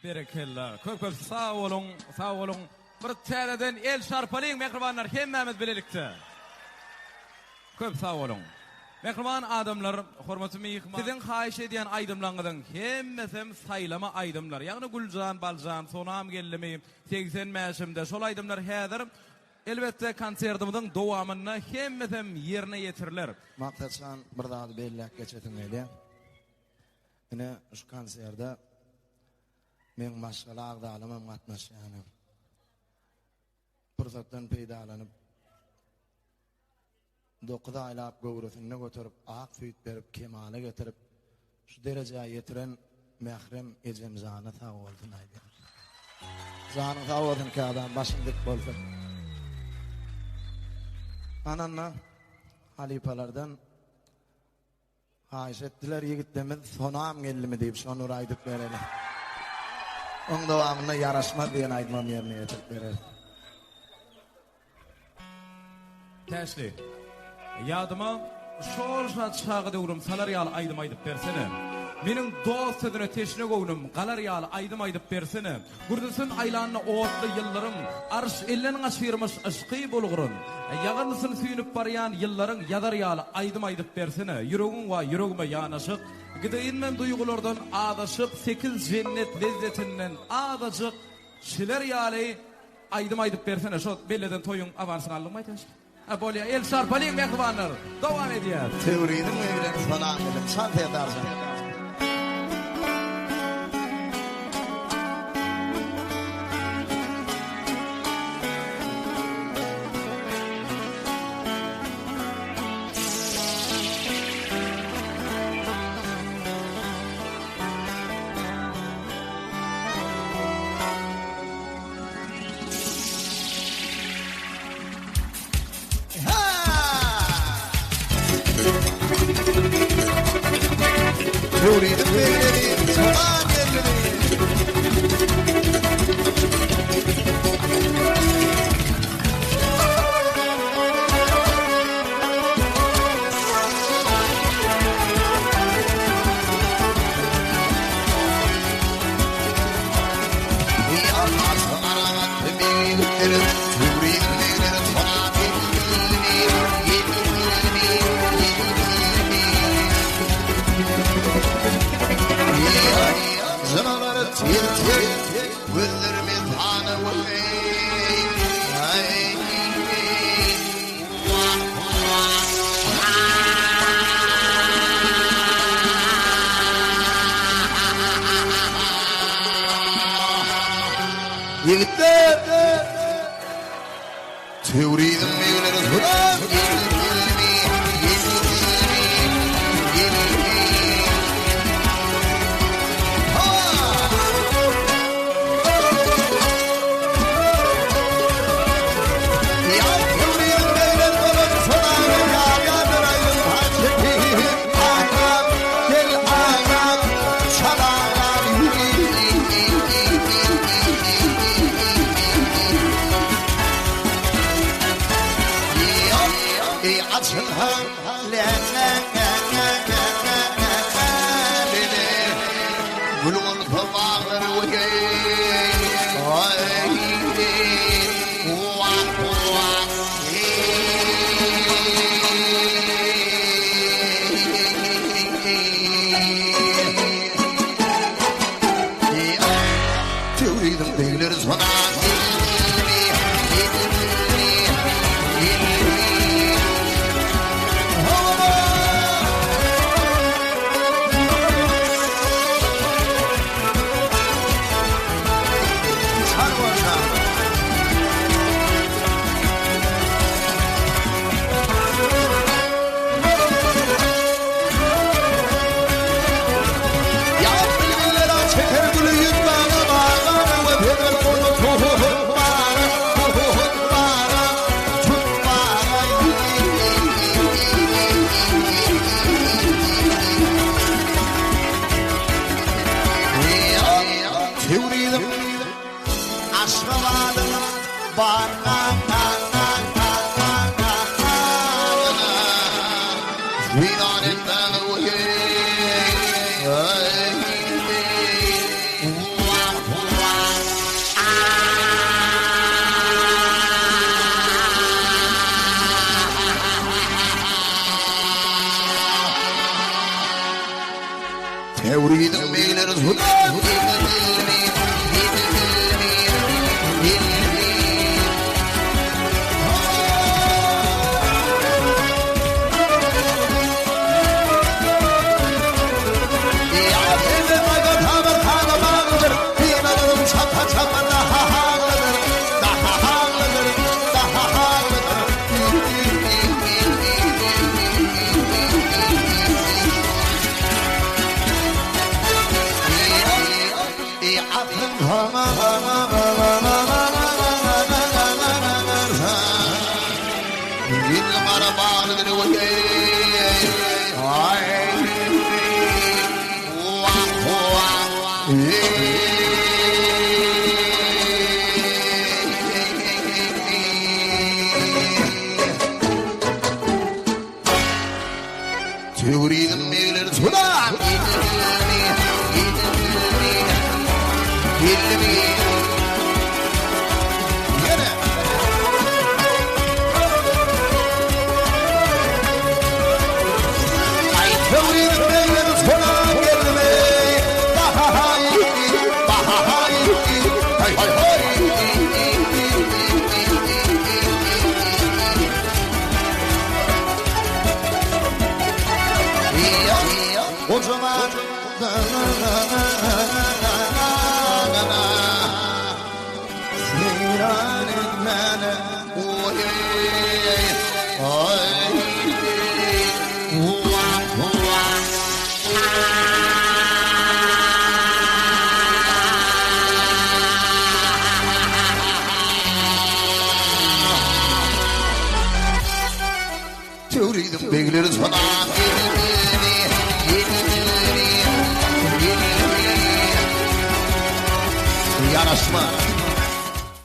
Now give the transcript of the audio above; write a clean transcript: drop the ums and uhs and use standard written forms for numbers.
Berekella. Köp sağ olun, sağ olun. Bir tereden el şarpalyň mehribanlar hemmemiz bilelikde. Köp sağ olun. Mehriban adamlar, hormatly mehman. Sizin haýyş edýän aýdymlaryňyň hemmesem saýlama aýdymlar. Ýagny Guljan, Baljan, Sonam gelmeyim. 80 mäşimde şol aýdymlar häzir elbette konsertimizin dowamyny hemmesem ýerine ýetirler. Maksatçan bir zady belläp geçetimeli. Ine şu konserde men maşgala agdalymam gatnaşýany. Pursatdan peýdalanyp 9 aylap gowrusynda götürip, ak süýt berip, kemale getirip, şu derejeye ýetiren Mehrem Ejemzana sağ bolsun aýdy. Zany sağ bolsun ki adam başyndyk bolsun. Ananna halipalardan haýyş etdiler ýigitlerimiz sonam geldi diýip şonu aýdyp bereli. Oň dowamyna ýaraşma diýen aýdmam ýerine ýetip bereli. Täşli. Yadıma şol şaçağı döwrüm salar ýaly aýdym aýdyp bersene. Meniň dost sözüne teşne gownum galar ýaly aýdym aýdyp bersene. Gurdysyn aýlanyny otly ýyllarym arş elleniň aşyrmış aşky bolgurun. Ýaganysyny süýnüp barýan ýyllaryň ýadar ýaly aýdym aýdyp bersene. Ýüregiň we ýüregime ýanaşyk gideýinmen duýgulardan adaşyp 8 jennet lezzetinden adajyk şiler ýaly aýdym aýdyp bersene. Şo belleden toýuň awansyny aldyň aýtaş. Bolya el şarpalyň mehribanlar dowam edýär. Teoriýanyň öýlen salam edip şart edersin. Teoriýanyň öýlen salam edip Yigitler teoriýanyň meýleri suran تريد الميل الصدام O zaman Seyran etmene Oy Oy تريد بيقلر صدام Yanaşma